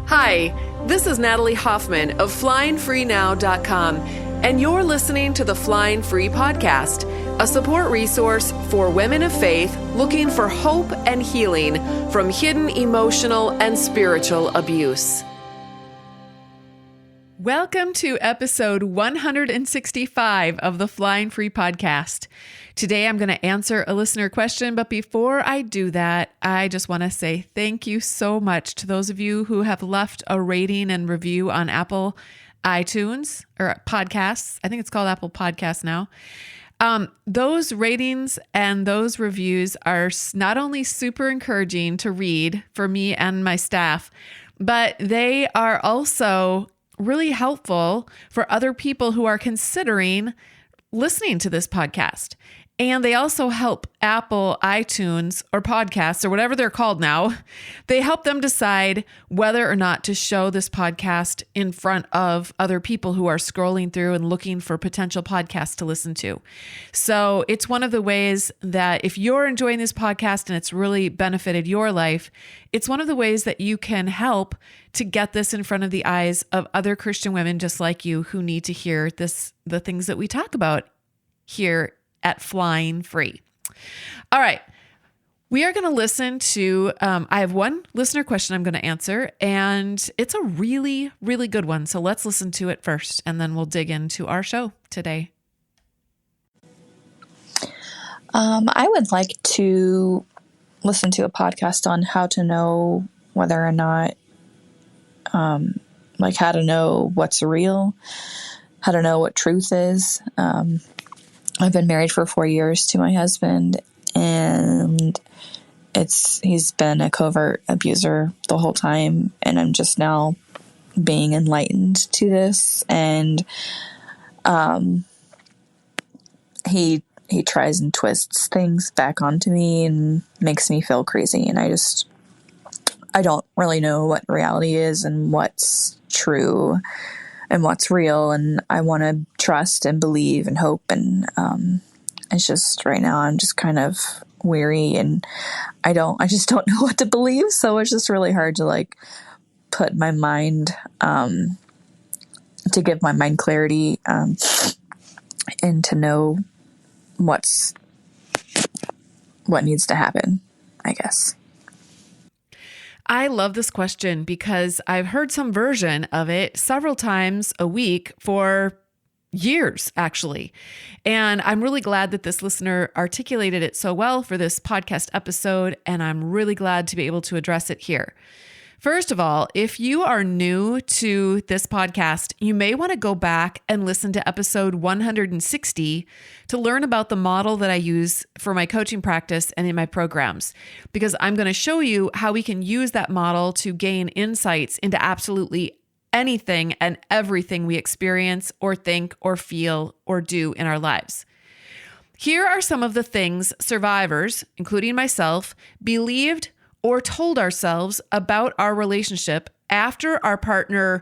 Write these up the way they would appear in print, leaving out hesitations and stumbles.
Hi, this is Natalie Hoffman of FlyingFreeNow.com, and you're listening to the Flying Free Podcast, a support resource for women of faith looking for hope and healing from hidden emotional and spiritual abuse. Welcome to episode 165 of the Flying Free Podcast. Today I'm going to answer a listener question, but before I do that, I just want to say thank you so much to those of you who have left a rating and review on Apple iTunes or podcasts. I think it's called Apple Podcasts now. Those ratings and those reviews are not only super encouraging to read for me and my staff, but they are also really helpful for other people who are considering listening to this podcast. And they also help Apple iTunes or podcasts or whatever they're called now. They help them decide whether or not to show this podcast in front of other people who are scrolling through and looking for potential podcasts to listen to. So it's one of the ways that if you're enjoying this podcast and it's really benefited your life, it's one of the ways that you can help to get this in front of the eyes of other Christian women just like you who need to hear the things that we talk about here at Flying Free. All right. We are going to listen to, I have one listener question I'm going to answer, and it's a really, really good one. So let's listen to it first, and then we'll dig into our show today. I would like to listen to a podcast on how to know whether or not, how to know what's real, how to know what truth is. I've been married for 4 years to my husband, and he's been a covert abuser the whole time, and I'm just now being enlightened to this. And he tries and twists things back onto me and makes me feel crazy, and I don't really know what reality is and what's true and what's real, and I want to trust and believe and hope, and it's just right now I'm just kind of weary, and I just don't know what to believe, so it's just really hard to put my mind to give my mind clarity and to know what needs to happen, I guess. I love this question because I've heard some version of it several times a week for years, actually. And I'm really glad that this listener articulated it so well for this podcast episode, and I'm really glad to be able to address it here. First of all, if you are new to this podcast, you may want to go back and listen to episode 160 to learn about the model that I use for my coaching practice and in my programs, because I'm going to show you how we can use that model to gain insights into absolutely anything and everything we experience or think or feel or do in our lives. Here are some of the things survivors, including myself, believed or told ourselves about our relationship after our partner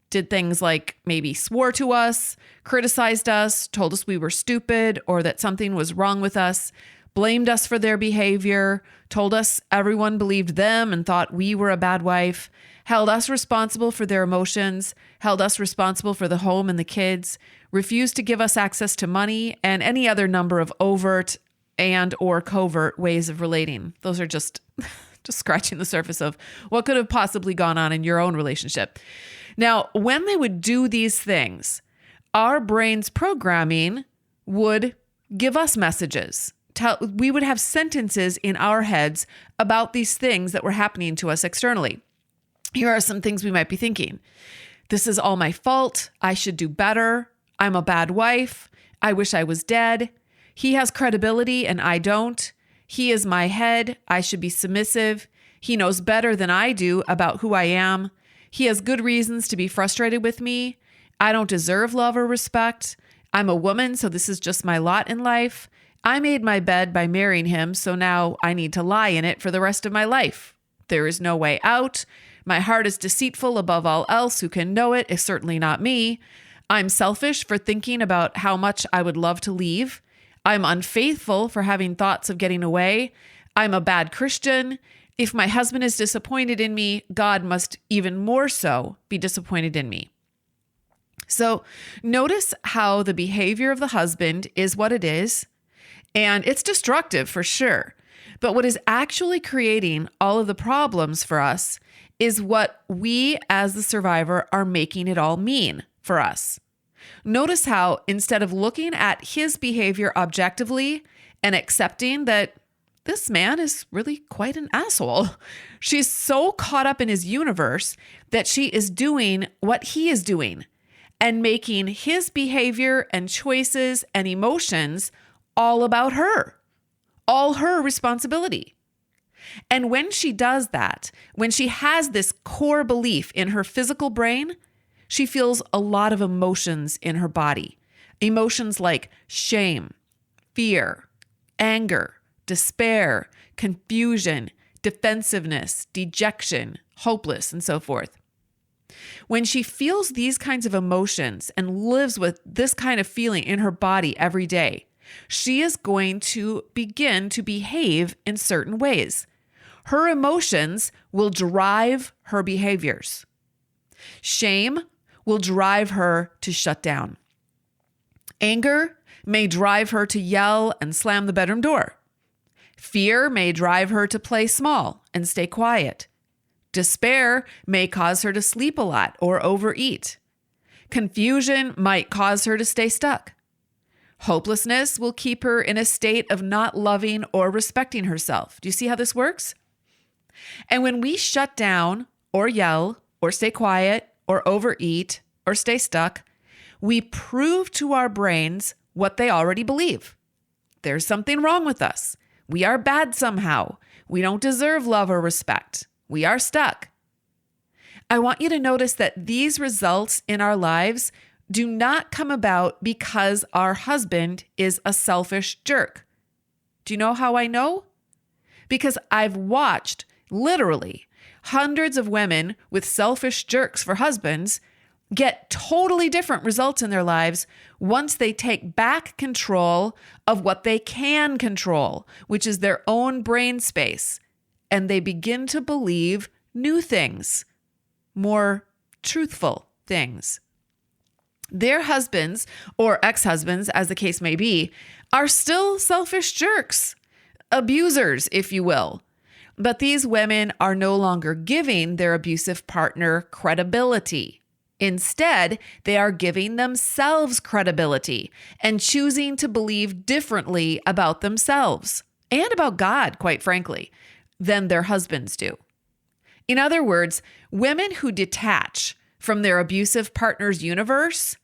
did things like maybe swore to us, criticized us, told us we were stupid or that something was wrong with us, blamed us for their behavior, told us everyone believed them and thought we were a bad wife, held us responsible for their emotions, held us responsible for the home and the kids, refused to give us access to money, and any other number of overt and or covert ways of relating. Those are just scratching the surface of what could have possibly gone on in your own relationship. Now, when they would do these things, our brain's programming would give us messages. We would have sentences in our heads about these things that were happening to us externally. Here are some things we might be thinking. This is all my fault. I should do better. I'm a bad wife. I wish I was dead. He has credibility and I don't. He is my head. I should be submissive. He knows better than I do about who I am. He has good reasons to be frustrated with me. I don't deserve love or respect. I'm a woman, so this is just my lot in life. I made my bed by marrying him, so now I need to lie in it for the rest of my life. There is no way out. My heart is deceitful above all else. Who can know it? It's certainly not me. I'm selfish for thinking about how much I would love to leave. I'm unfaithful for having thoughts of getting away. I'm a bad Christian. If my husband is disappointed in me, God must even more so be disappointed in me. So notice how the behavior of the husband is what it is, and it's destructive for sure. But what is actually creating all of the problems for us is what we as the survivor are making it all mean for us. Notice how instead of looking at his behavior objectively and accepting that this man is really quite an asshole, she's so caught up in his universe that she is doing what he is doing and making his behavior and choices and emotions all about her, all her responsibility. And when she does that, when she has this core belief in her physical brain, she feels a lot of emotions in her body. Emotions like shame, fear, anger, despair, confusion, defensiveness, dejection, hopeless, and so forth. When she feels these kinds of emotions and lives with this kind of feeling in her body every day, she is going to begin to behave in certain ways. Her emotions will drive her behaviors. Shame will drive her to shut down. Anger may drive her to yell and slam the bedroom door. Fear may drive her to play small and stay quiet. Despair may cause her to sleep a lot or overeat. Confusion might cause her to stay stuck. Hopelessness will keep her in a state of not loving or respecting herself. Do you see how this works? And when we shut down or yell or stay quiet or overeat or stay stuck, we prove to our brains what they already believe. There's something wrong with us. We are bad somehow. We don't deserve love or respect. We are stuck. I want you to notice that these results in our lives do not come about because our husband is a selfish jerk. Do you know how I know? Because I've watched literally hundreds of women with selfish jerks for husbands get totally different results in their lives once they take back control of what they can control, which is their own brain space, and they begin to believe new things, more truthful things. Their husbands, or ex-husbands, as the case may be, are still selfish jerks, abusers, if you will. But these women are no longer giving their abusive partner credibility. Instead, they are giving themselves credibility and choosing to believe differently about themselves and about God, quite frankly, than their husbands do. In other words, women who detach from their abusive partner's universe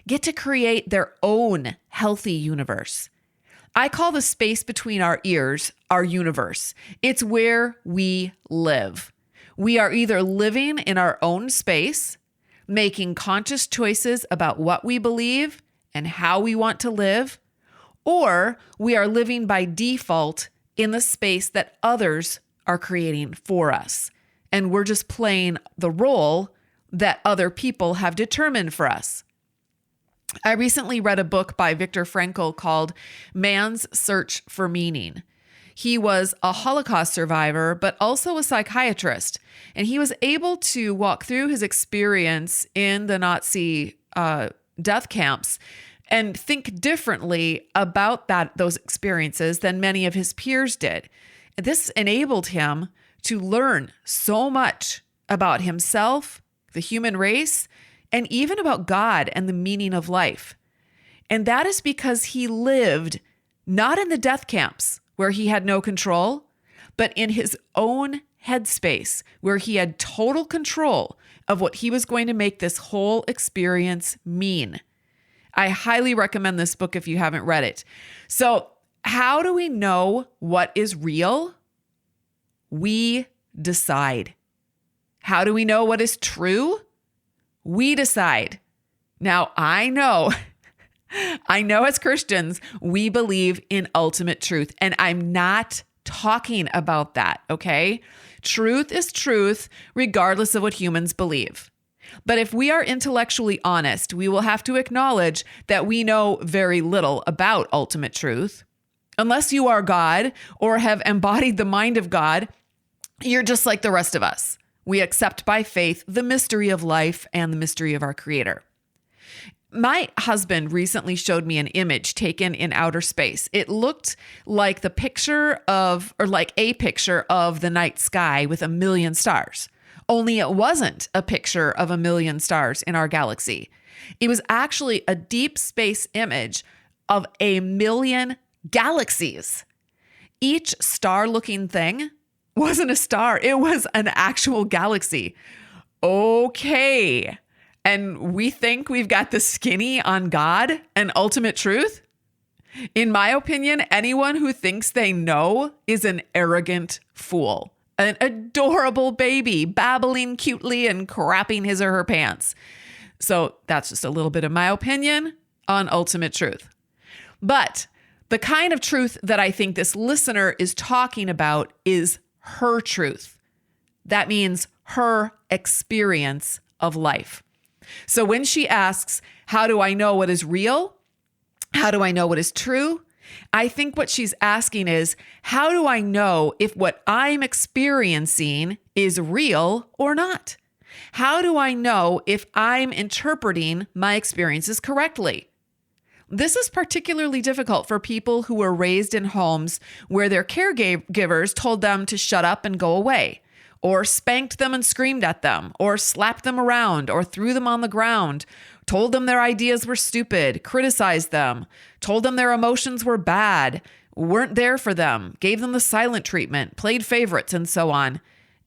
get to create their own healthy universe. I call the space between our ears our universe. It's where we live. We are either living in our own space, making conscious choices about what we believe and how we want to live, or we are living by default in the space that others are creating for us. And we're just playing the role that other people have determined for us. I recently read a book by Viktor Frankl called Man's Search for Meaning. He was a Holocaust survivor, but also a psychiatrist, and he was able to walk through his experience in the Nazi death camps and think differently about those experiences than many of his peers did. This enabled him to learn so much about himself, the human race, and even about God and the meaning of life. And that is because he lived not in the death camps where he had no control, but in his own headspace where he had total control of what he was going to make this whole experience mean. I highly recommend this book if you haven't read it. So, how do we know what is real? We decide. How do we know what is true? We decide. Now, I know as Christians, we believe in ultimate truth, and I'm not talking about that, okay? Truth is truth, regardless of what humans believe. But if we are intellectually honest, we will have to acknowledge that we know very little about ultimate truth. Unless you are God or have embodied the mind of God, You're just like the rest of us. We accept by faith the mystery of life and the mystery of our Creator. My husband recently showed me an image taken in outer space. It looked like a picture of the night sky with a million stars. Only it wasn't a picture of a million stars in our galaxy. It was actually a deep space image of a million galaxies. Each star-looking thing wasn't a star. It was an actual galaxy. Okay. And we think we've got the skinny on God and ultimate truth? In my opinion, anyone who thinks they know is an arrogant fool, an adorable baby babbling cutely and crapping his or her pants. So that's just a little bit of my opinion on ultimate truth. But the kind of truth that I think this listener is talking about is her truth. That means her experience of life. So when she asks, how do I know what is real? How do I know what is true? I think what she's asking is, how do I know if what I'm experiencing is real or not? How do I know if I'm interpreting my experiences correctly? This is particularly difficult for people who were raised in homes where their caregivers told them to shut up and go away, or spanked them and screamed at them, or slapped them around, or threw them on the ground, told them their ideas were stupid, criticized them, told them their emotions were bad, weren't there for them, gave them the silent treatment, played favorites, and so on.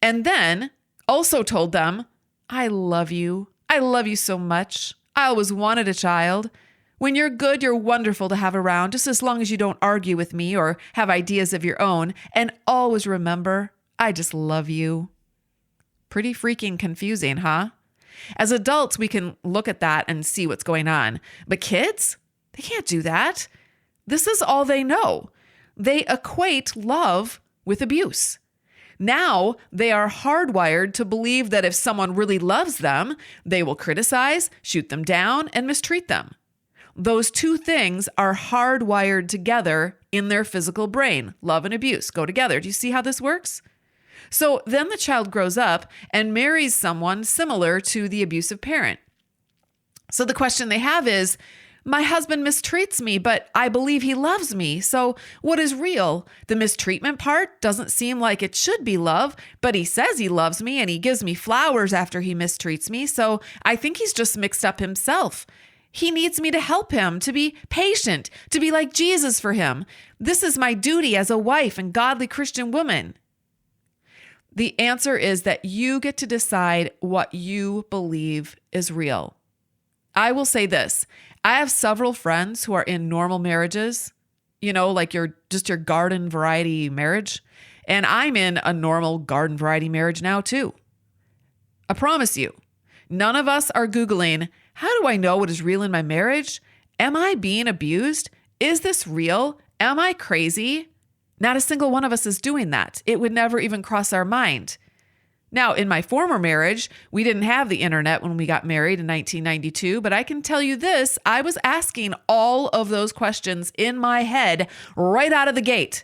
And then also told them, I love you. I love you so much. I always wanted a child. When you're good, you're wonderful to have around, just as long as you don't argue with me or have ideas of your own. And always remember, I just love you. Pretty freaking confusing, huh? As adults, we can look at that and see what's going on. But kids, they can't do that. This is all they know. They equate love with abuse. Now they are hardwired to believe that if someone really loves them, they will criticize, shoot them down, and mistreat them. Those two things are hardwired together in their physical brain. Love and abuse go together. Do you see how this works? So then the child grows up and marries someone similar to the abusive parent. So the question they have is, my husband mistreats me, but I believe he loves me. So what is real? The mistreatment part doesn't seem like it should be love, but he says he loves me and he gives me flowers after he mistreats me. So I think he's just mixed up himself. He needs me to help him, to be patient, to be like Jesus for him. This is my duty as a wife and godly Christian woman. The answer is that you get to decide what you believe is real. I will say this. I have several friends who are in normal marriages, like your garden variety marriage. And I'm in a normal garden variety marriage now too. I promise you, none of us are Googling, how do I know what is real in my marriage? Am I being abused? Is this real? Am I crazy? Not a single one of us is doing that. It would never even cross our mind. Now, in my former marriage, we didn't have the internet when we got married in 1992, but I can tell you this, I was asking all of those questions in my head right out of the gate.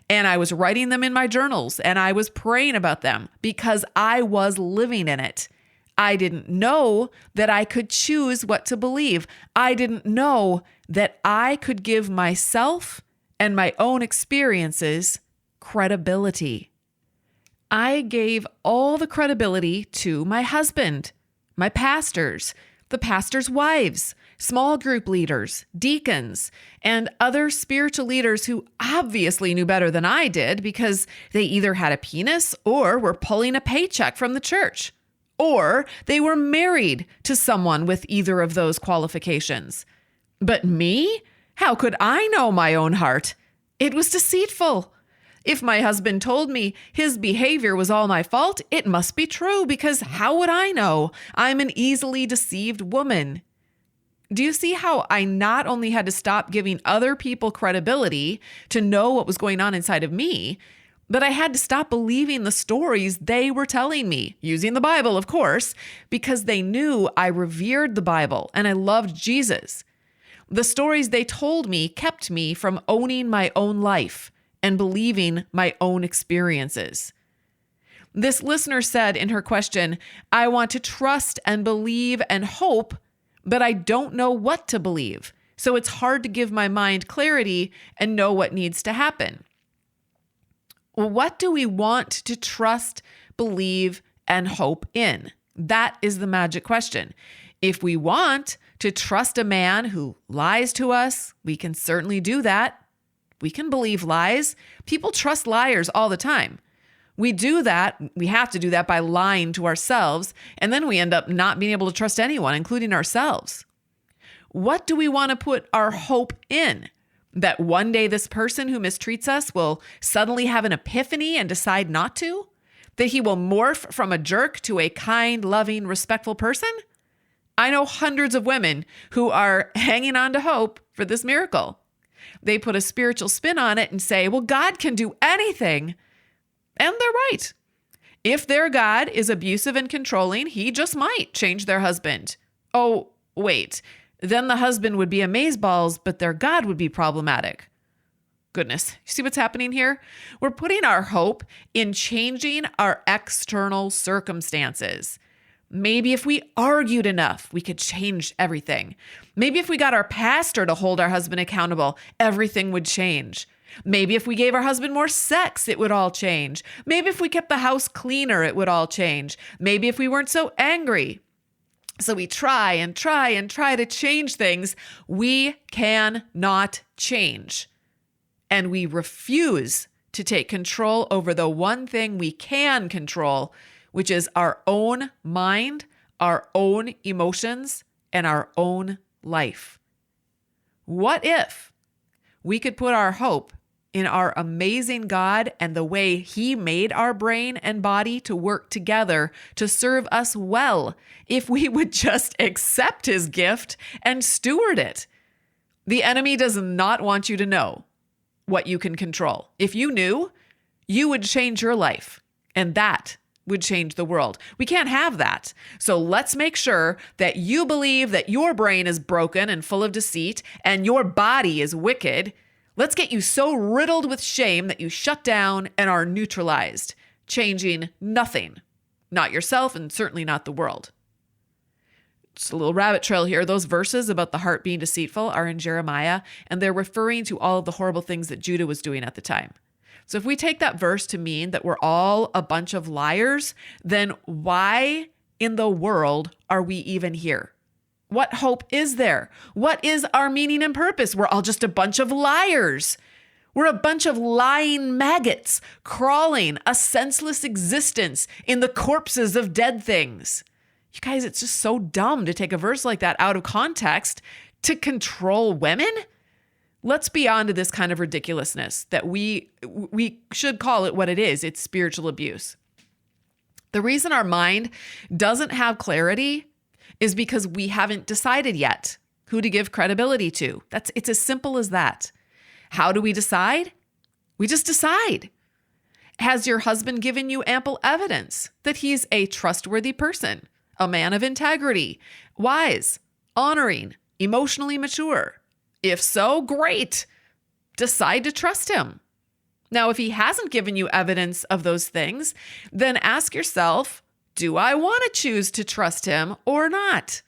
And I was writing them in my journals and I was praying about them because I was living in it. I didn't know that I could choose what to believe. I didn't know that I could give myself and my own experiences credibility. I gave all the credibility to my husband, my pastors, the pastors' wives, small group leaders, deacons, and other spiritual leaders who obviously knew better than I did because they either had a penis or were pulling a paycheck from the church. Or they were married to someone with either of those qualifications. But me? How could I know my own heart? It was deceitful. If my husband told me his behavior was all my fault, it must be true because how would I know? I'm an easily deceived woman. Do you see how I not only had to stop giving other people credibility to know what was going on inside of me, but I had to stop believing the stories they were telling me, using the Bible, of course, because they knew I revered the Bible and I loved Jesus. The stories they told me kept me from owning my own life and believing my own experiences. This listener said in her question, I want to trust and believe and hope, but I don't know what to believe. So it's hard to give my mind clarity and know what needs to happen. Well, what do we want to trust, believe, and hope in? That is the magic question. If we want to trust a man who lies to us, we can certainly do that. We can believe lies. People trust liars all the time. We do that. We have to do that by lying to ourselves. And then we end up not being able to trust anyone, including ourselves. What do we want to put our hope in? That one day this person who mistreats us will suddenly have an epiphany and decide not to? That he will morph from a jerk to a kind, loving, respectful person? I know hundreds of women who are hanging on to hope for this miracle. They put a spiritual spin on it and say, well, God can do anything. And they're right. If their God is abusive and controlling, he just might change their husband. Oh, wait. Then the husband would be amazeballs, but their God would be problematic. Goodness, you see what's happening here? We're putting our hope in changing our external circumstances. Maybe if we argued enough, we could change everything. Maybe if we got our pastor to hold our husband accountable, everything would change. Maybe if we gave our husband more sex, it would all change. Maybe if we kept the house cleaner, it would all change. Maybe if we weren't so angry. So we try and try and try to change things we cannot change. And we refuse to take control over the one thing we can control, which is our own mind, our own emotions, and our own life. What if we could put our hope in our amazing God and the way he made our brain and body to work together to serve us well, if we would just accept his gift and steward it? The enemy does not want you to know what you can control. If you knew, you would change your life, and that would change the world. We can't have that. So let's make sure that you believe that your brain is broken and full of deceit and your body is wicked. Let's get you so riddled with shame that you shut down and are neutralized, changing nothing, not yourself and certainly not the world. Just a little rabbit trail here. Those verses about the heart being deceitful are in Jeremiah, and they're referring to all of the horrible things that Judah was doing at the time. So if we take that verse to mean that we're all a bunch of liars, then why in the world are we even here? What hope is there? What is our meaning and purpose? We're all just a bunch of liars. We're a bunch of lying maggots crawling a senseless existence in the corpses of dead things. You guys, it's just so dumb to take a verse like that out of context to control women. Let's be on to this kind of ridiculousness that we should call it what it is. It's spiritual abuse. The reason our mind doesn't have clarity is because we haven't decided yet who to give credibility to. It's as simple as that. How do we decide? We just decide. Has your husband given you ample evidence that he's a trustworthy person, a man of integrity, wise, honoring, emotionally mature? If so, great. Decide to trust him. Now, if he hasn't given you evidence of those things, then ask yourself, do I want to choose to trust him or not?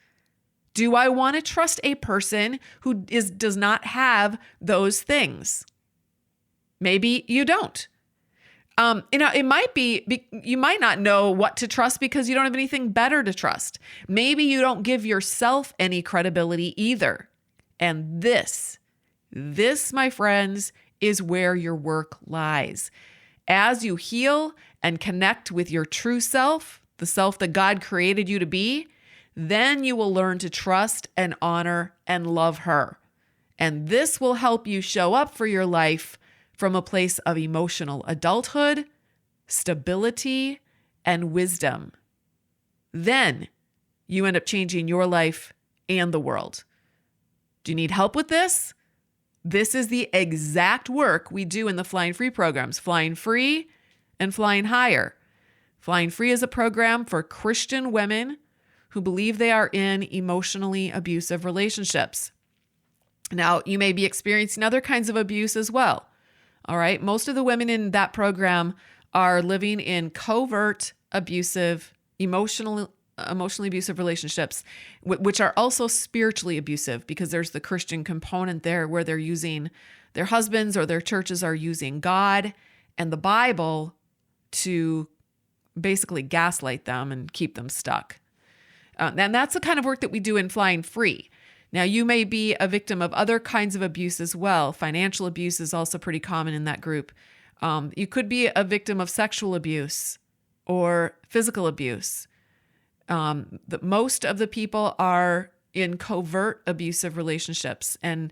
Do I want to trust a person who does not have those things? Maybe you don't. It might be, you might not know what to trust because you don't have anything better to trust. Maybe you don't give yourself any credibility either. And this, my friends, is where your work lies. As you heal and connect with your true self, the self that God created you to be, then you will learn to trust and honor and love her. And this will help you show up for your life from a place of emotional adulthood, stability, and wisdom. Then you end up changing your life and the world. Do you need help with this? This is the exact work we do in the Flying Free programs, Flying Free and Flying Higher. Flying Free is a program for Christian women who believe they are in emotionally abusive relationships. Now, you may be experiencing other kinds of abuse as well. All right. Most of the women in that program are living in covert abusive, emotionally abusive relationships, which are also spiritually abusive, because there's the Christian component there where they're using their husbands or their churches are using God and the Bible to basically gaslight them and keep them stuck. And that's the kind of work that we do in Flying Free. Now, you may be a victim of other kinds of abuse as well. Financial abuse is also pretty common in that group. You could be a victim of sexual abuse or physical abuse. Most of the people are in covert abusive relationships, and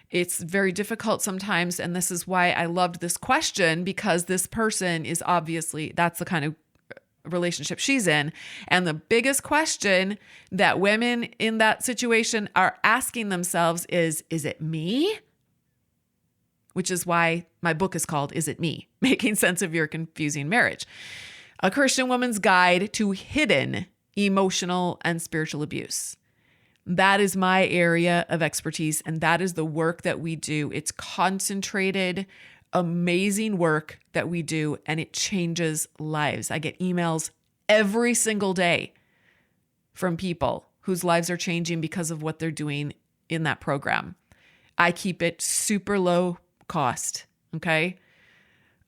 it's very difficult sometimes. And this is why I loved this question, because this person is obviously, that's the kind of relationship she's in. And the biggest question that women in that situation are asking themselves is it me? Which is why my book is called, Is It Me? Making Sense of Your Confusing Marriage. A Christian Woman's Guide to Hidden Emotional and Spiritual Abuse. That is my area of expertise, and that is the work that we do. It's concentrated, amazing work that we do, and it changes lives. I get emails every single day from people whose lives are changing because of what they're doing in that program. I keep it super low cost, okay?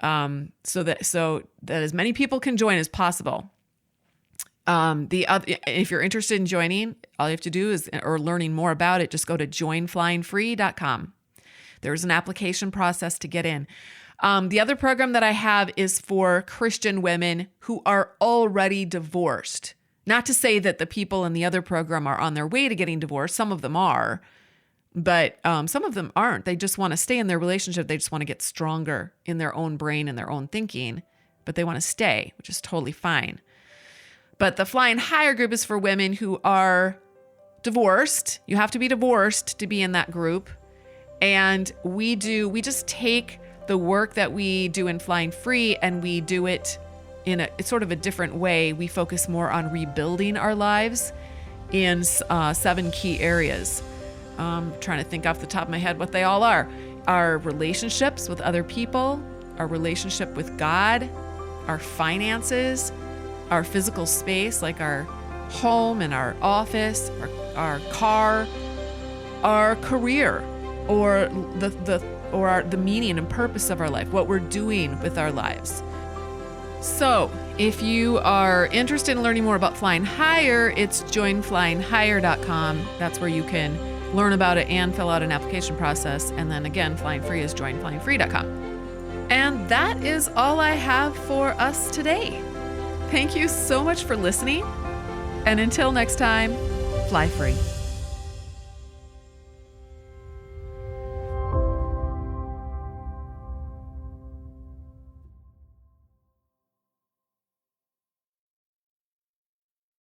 So that as many people can join as possible. If you're interested in joining, all you have to do is, or learning more about it, just go to joinflyingfree.com. There's an application process to get in. The other program that I have is for Christian women who are already divorced. Not to say that the people in the other program are on their way to getting divorced. Some of them are, but some of them aren't. They just want to stay in their relationship. They just want to get stronger in their own brain and their own thinking, but they want to stay, which is totally fine. But the Flying Higher group is for women who are divorced. You have to be divorced to be in that group. And we just take the work that we do in Flying Free and we do it in it's sort of a different way. We focus more on rebuilding our lives in 7 key areas. Trying to think off the top of my head what they all are. Our relationships with other people, our relationship with God, our finances, our physical space, like our home and our office, our car, our career, or the meaning and purpose of our life, what we're doing with our lives. So if you are interested in learning more about Flying Higher, it's joinflyinghigher.com. That's where you can learn about it and fill out an application process. And then again, Flying Free is joinflyingfree.com. And that is all I have for us today. Thank you so much for listening. And until next time, fly free.